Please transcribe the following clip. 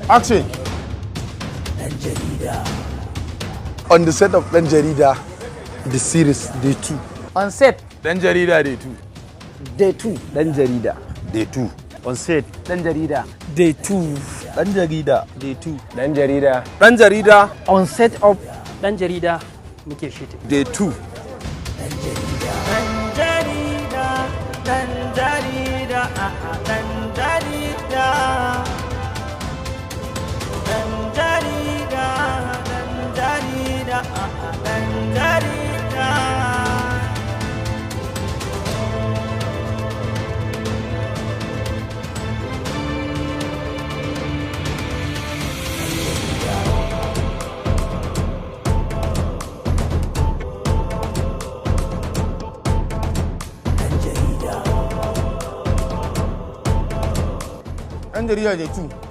Action. On the set of Dan Jarida, the series Day 2. On set. Dan Jarida Day 2. Day 2. Dan Jarida. Day 2. On set. Dan Jarida. Day 2. Dan Jarida. Day 2. Dan Jarida. Dan Jarida. On set of Dan Jarida muke shooting. Day 2. Dan Jarida. Dan Jarida. Dan Jarida. Dan Jarida. Dan Jarida. Dan Jarida. Dan Jarida Day 2.